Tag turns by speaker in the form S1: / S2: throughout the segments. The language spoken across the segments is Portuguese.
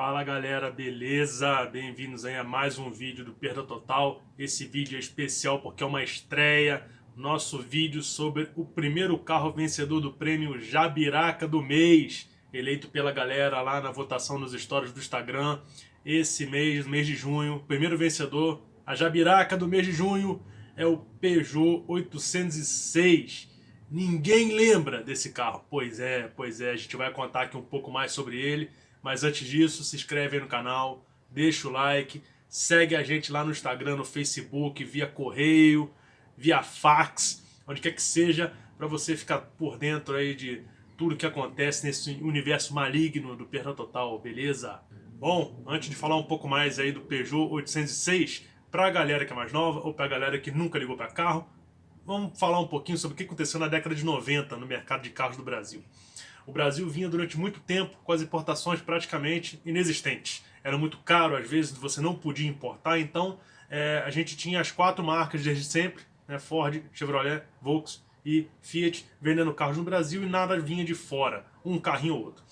S1: Fala galera, beleza? Bem-vindos aí a mais um vídeo do Perda Total. Esse vídeo é especial porque é uma estreia, nosso vídeo sobre o primeiro carro vencedor do prêmio Jabiraca do mês, eleito pela galera lá na votação nos stories do Instagram. Esse mês de junho, o primeiro vencedor, a Jabiraca do mês de junho, é o Peugeot 806. Ninguém lembra desse carro. Pois é, a gente vai contar aqui um pouco mais sobre ele. Mas antes disso, se inscreve aí no canal, deixa o like, segue a gente lá no Instagram, no Facebook, via correio, via fax, onde quer que seja, para você ficar por dentro aí de tudo que acontece nesse universo maligno do Perda Total, beleza? Bom, antes de falar um pouco mais aí do Peugeot 806, para a galera que é mais nova ou para a galera que nunca ligou para carro, vamos falar um pouquinho sobre o que aconteceu na década de 90 no mercado de carros do Brasil. O Brasil vinha durante muito tempo com as importações praticamente inexistentes. Era muito caro, às vezes você não podia importar, então a gente tinha as quatro marcas desde sempre, né, Ford, Chevrolet, Volkswagen e Fiat, vendendo carros no Brasil e nada vinha de fora, um carrinho ou outro.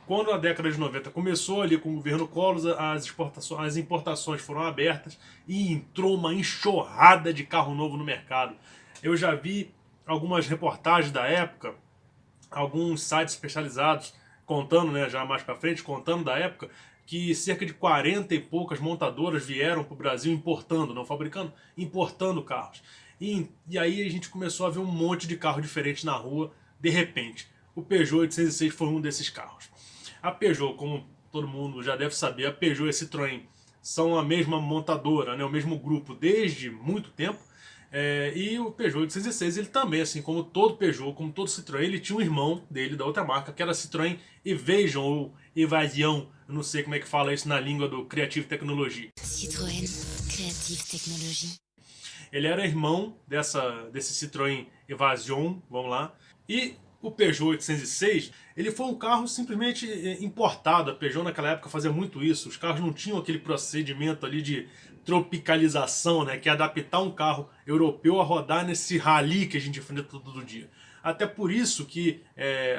S1: Quando a década de 90 começou ali com o governo Collor, as importações foram abertas e entrou uma enxurrada de carro novo no mercado. Eu já vi algumas reportagens da época, alguns sites especializados contando, né, já mais para frente, contando da época, que cerca de 40 e poucas montadoras vieram para o Brasil importando, não fabricando, importando carros. E aí a gente começou a ver um monte de carro diferente na rua, de repente. O Peugeot 806 foi um desses carros. A Peugeot, como todo mundo já deve saber, a Peugeot e a Citroën são a mesma montadora, né, o mesmo grupo desde muito tempo. E o Peugeot 806, ele também, assim como todo Peugeot, como todo Citroën, ele tinha um irmão dele da outra marca, que era a Citroën Evasion ou Evasion, eu não sei como é que fala isso na língua do Creative Technology.
S2: Citroën Creative Technology.
S1: Ele era irmão desse Citroën Evasion, vamos lá, e o Peugeot 806, ele foi um carro simplesmente importado. A Peugeot naquela época fazia muito isso. Os carros não tinham aquele procedimento ali de tropicalização, né, que é adaptar um carro europeu a rodar nesse rally que a gente enfrenta todo dia. Até por isso que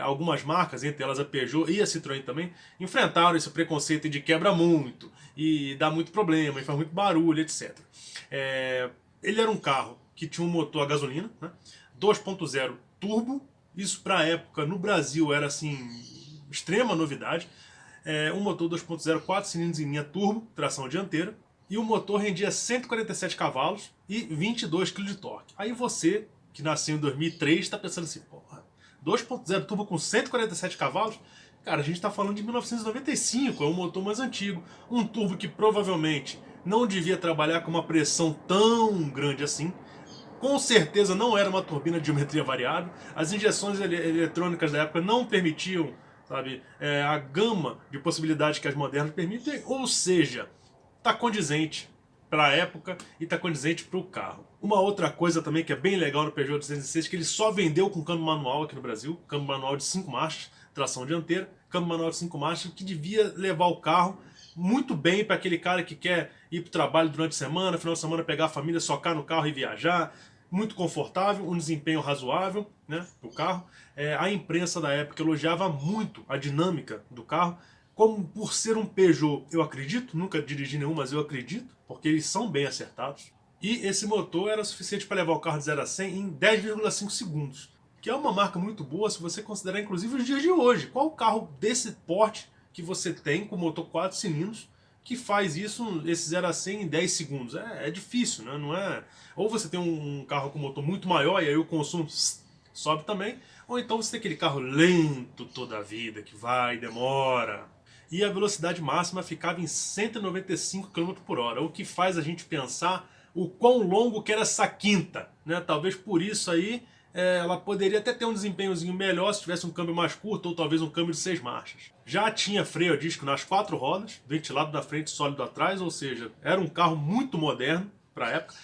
S1: algumas marcas, entre elas a Peugeot e a Citroën também, enfrentaram esse preconceito de quebra muito, e dá muito problema, e faz muito barulho, etc. Ele era um carro que tinha um motor a gasolina, né, 2.0 turbo. Isso para a época no Brasil era assim extrema novidade. Um motor 2.0, 4 cilindros em linha turbo, tração dianteira. E o motor rendia 147 cavalos e 22 kg de torque. Aí você, que nasceu em 2003, está pensando assim, porra, 2.0 turbo com 147 cavalos? Cara, a gente está falando de 1995, é um motor mais antigo. Um turbo que provavelmente não devia trabalhar com uma pressão tão grande assim. Com certeza não era uma turbina de geometria variável. As injeções eletrônicas da época não permitiam, sabe, a gama de possibilidades que as modernas permitem. Ou seja, está condizente para a época e está condizente para o carro. Uma outra coisa também que é bem legal no Peugeot 206 é que ele só vendeu com câmbio manual aqui no Brasil. Câmbio manual de 5 marchas, tração dianteira. Câmbio manual de 5 marchas que devia levar o carro muito bem para aquele cara que quer ir para o trabalho durante a semana, final de semana pegar a família, socar no carro e viajar. Muito confortável, um desempenho razoável, né, do carro. A imprensa da época elogiava muito a dinâmica do carro. Como por ser um Peugeot, eu acredito, nunca dirigi nenhum, mas eu acredito, porque eles são bem acertados. E esse motor era suficiente para levar o carro de 0 a 100 em 10,5 segundos. Que é uma marca muito boa se você considerar inclusive os dias de hoje. Qual carro desse porte que você tem com motor 4 cilindros que faz isso, esse 0 a 100 em 10 segundos? É difícil, né? Não é... Ou você tem um carro com motor muito maior e aí o consumo sobe também, ou então você tem aquele carro lento toda a vida, que vai, demora. E a velocidade máxima ficava em 195 km por hora, o que faz a gente pensar o quão longo que era essa quinta, né? Talvez por isso aí ela poderia até ter um desempenhozinho melhor se tivesse um câmbio mais curto ou talvez um câmbio de 6 marchas. Já tinha freio a disco nas 4 rodas, ventilado da frente, sólido atrás, ou seja, era um carro muito moderno para a época.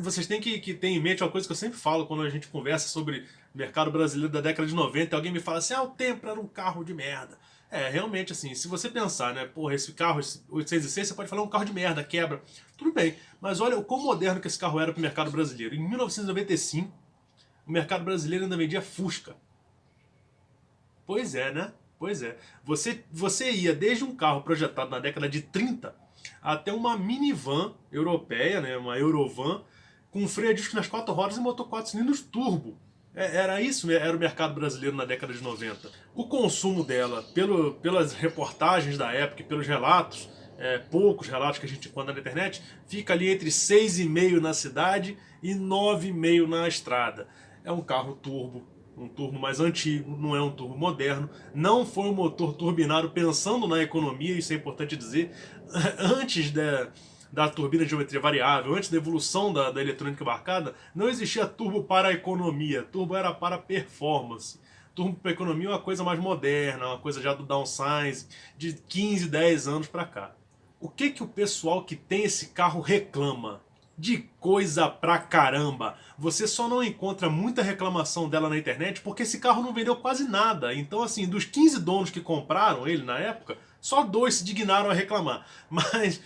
S1: Vocês têm que ter em mente uma coisa que eu sempre falo quando a gente conversa sobre mercado brasileiro da década de 90 e alguém me fala assim, o Tempra era um carro de merda. Realmente assim, se você pensar, né, porra, esse carro, esse 806, você pode falar um carro de merda, quebra, tudo bem. Mas olha o quão moderno que esse carro era para o mercado brasileiro. Em 1995, o mercado brasileiro ainda vendia Fusca. Pois é, né? Pois é. Você ia desde um carro projetado na década de 30 até uma minivan europeia, né, uma Eurovan, com freio a disco nas 4 rodas e motor 4 cilindros turbo. Era isso, era o mercado brasileiro na década de 90. O consumo dela, pelas reportagens da época e pelos relatos, poucos relatos que a gente encontra na internet, fica ali entre 6,5 na cidade e 9,5 na estrada. É um carro turbo, um turbo mais antigo, não é um turbo moderno, não foi um motor turbinado pensando na economia, isso é importante dizer, antes da turbina de geometria variável, antes da evolução da eletrônica embarcada, não existia turbo para a economia, turbo era para performance. Turbo para a economia é uma coisa mais moderna, uma coisa já do downsize, de 15, 10 anos para cá. O que o pessoal que tem esse carro reclama? De coisa pra caramba. Você só não encontra muita reclamação dela na internet porque esse carro não vendeu quase nada. Então, assim, dos 15 donos que compraram ele na época, só 2 se dignaram a reclamar. Mas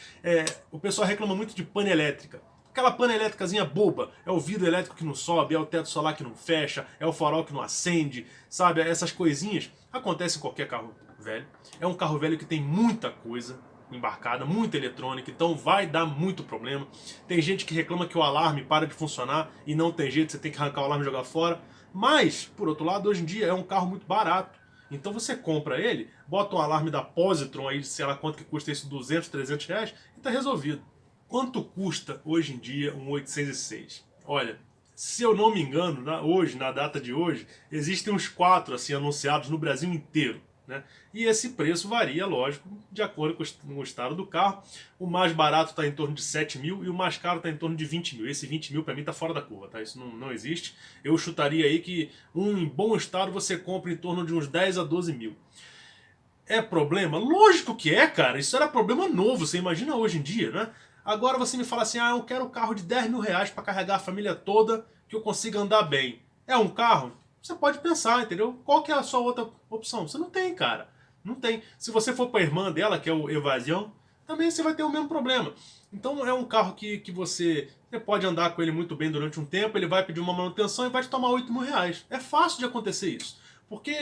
S1: o pessoal reclama muito de pane elétrica. Aquela pane elétricazinha boba. É o vidro elétrico que não sobe, é o teto solar que não fecha, é o farol que não acende, sabe? Essas coisinhas acontecem em qualquer carro velho. É um carro velho que tem muita coisa embarcada, muita eletrônica, então vai dar muito problema. Tem gente que reclama que o alarme para de funcionar e não tem jeito, você tem que arrancar o alarme e jogar fora. Mas, por outro lado, hoje em dia é um carro muito barato. Então você compra ele, bota um alarme da Positron aí, sei lá quanto que custa isso, 200, 300 reais, e tá resolvido. Quanto custa hoje em dia um 806? Olha, se eu não me engano, hoje, na data de hoje, existem uns 4 assim anunciados no Brasil inteiro. Né? E esse preço varia, lógico, de acordo com o estado do carro. O mais barato está em torno de 7 mil e o mais caro está em torno de 20 mil. Esse 20 mil para mim está fora da curva, tá? Isso não existe. Eu chutaria aí que em bom estado você compra em torno de uns 10 a 12 mil. É problema? Lógico que é, cara. Isso era problema novo, você imagina hoje em dia, né? Agora você me fala assim, eu quero um carro de 10 mil reais para carregar a família toda, que eu consiga andar bem. É um carro? Você pode pensar, entendeu? Qual que é a sua outra opção? Você não tem, cara. Não tem. Se você for para a irmã dela, que é o Evasion, também você vai ter o mesmo problema. Então é um carro que você pode andar com ele muito bem durante um tempo, ele vai pedir uma manutenção e vai te tomar 8 mil reais. É fácil de acontecer isso. Porque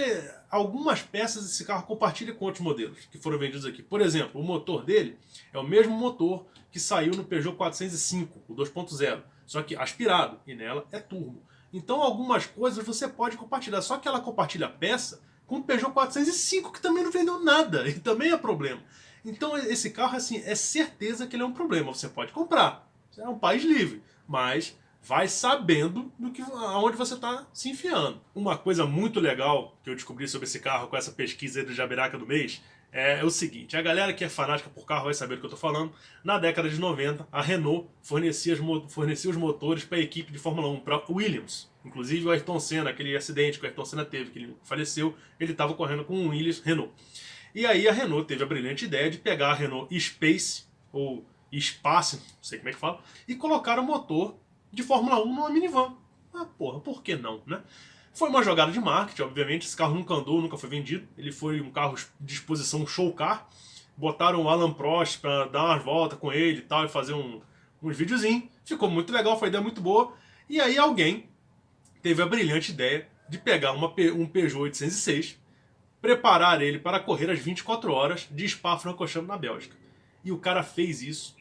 S1: algumas peças desse carro compartilham com outros modelos que foram vendidos aqui. Por exemplo, o motor dele é o mesmo motor que saiu no Peugeot 405, o 2.0, só que aspirado, e nela é turbo. Então algumas coisas você pode compartilhar, só que ela compartilha a peça com o Peugeot 405, que também não vendeu nada, e também é problema. Então esse carro, assim, é certeza que ele é um problema. Você pode comprar, é um país livre, mas vai sabendo aonde você está se enfiando. Uma coisa muito legal que eu descobri sobre esse carro com essa pesquisa aí do Jabiraca do mês é o seguinte: a galera que é fanática por carro vai saber do que eu estou falando. Na década de 90, a Renault fornecia os motores para a equipe de Fórmula 1, para Williams. Inclusive o Ayrton Senna, aquele acidente que o Ayrton Senna teve, que ele faleceu, ele estava correndo com um Williams Renault. E aí a Renault teve a brilhante ideia de pegar a Renault Space, ou Space, não sei como é que fala, e colocar o motor de Fórmula 1 numa minivan. Porra, por que não, né? Foi uma jogada de marketing, obviamente. Esse carro nunca andou, nunca foi vendido. Ele foi um carro de exposição show car. Botaram o Alan Prost pra dar umas voltas com ele e tal, e fazer uns videozinhos. Ficou muito legal, foi uma ideia muito boa. E aí alguém teve a brilhante ideia de pegar um Peugeot 806, preparar ele para correr às 24 horas de Spa-Francorchamps na Bélgica. E o cara fez isso.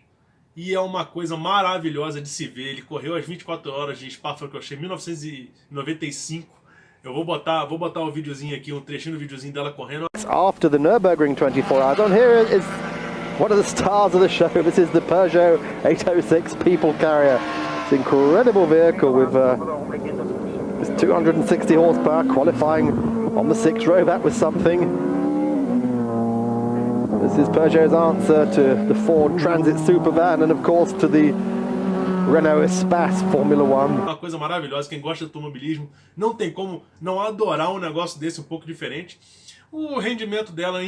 S1: E é uma coisa maravilhosa de se ver. Ele correu às 24 horas de Spa-Francorchamps em 1995. Eu vou botar o videozinho aqui, um trechinho do videozinho dela correndo.
S3: After the Nürburgring 24 hours on, here is one of the stars of the show. This is the Peugeot 806 people carrier. It's an incredible vehicle with 260 horsepower, qualifying on the 6th row. That was something. This is Peugeot's answer to the Ford Transit Supervan and of course to the Renault Espace Formula 1.
S1: Uma coisa maravilhosa, quem gosta de automobilismo não tem como não adorar um negócio desse um pouco diferente. O rendimento dela,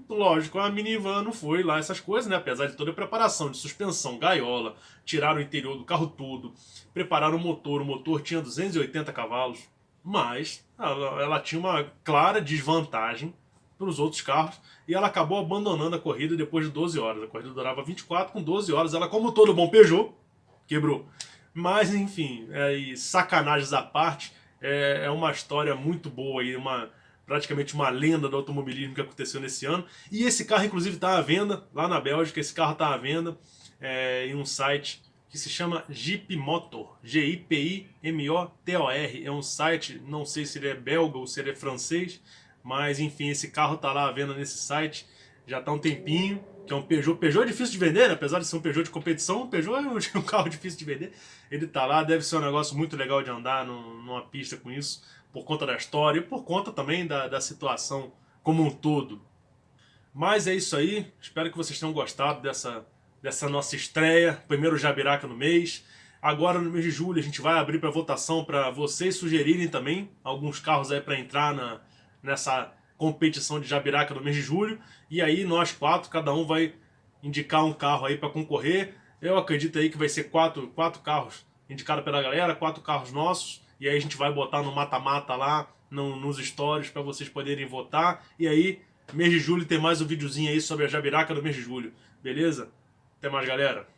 S1: lógico, a minivan não foi lá essas coisas, né? Apesar de toda a preparação de suspensão, gaiola, tiraram o interior do carro todo, prepararam o motor tinha 280 cavalos, mas ela tinha uma clara desvantagem para os outros carros e ela acabou abandonando a corrida depois de 12 horas. A corrida durava 24, com 12 horas ela, como todo bom Peugeot, quebrou. Mas enfim, sacanagens à parte, é uma história muito boa aí, praticamente uma lenda do automobilismo que aconteceu nesse ano. E esse carro, inclusive, está à venda lá na Bélgica. Esse carro está à venda em um site que se chama Jeep Motor, G-I-P-I-M-O-T-O-R. É um site, não sei se ele é belga ou se ele é francês, mas enfim, esse carro está lá à venda nesse site, já está há um tempinho, que é um Peugeot. Peugeot é difícil de vender, né? Apesar de ser um Peugeot de competição, o Peugeot é um carro difícil de vender. Ele está lá, deve ser um negócio muito legal de andar numa pista com isso, por conta da história e por conta também da situação como um todo. Mas é isso aí, espero que vocês tenham gostado dessa nossa estreia, primeiro Jabiraca no mês. Agora no mês de julho a gente vai abrir para votação para vocês sugerirem também alguns carros aí para entrar nessa competição de Jabiraca no mês de julho. E aí nós quatro, cada um vai indicar um carro aí para concorrer. Eu acredito aí que vai ser quatro carros indicados pela galera, 4 carros nossos. E aí a gente vai botar no mata-mata lá, nos stories para vocês poderem votar. E aí, mês de julho tem mais um videozinho aí sobre a Jabiraca do mês de julho. Beleza? Até mais, galera.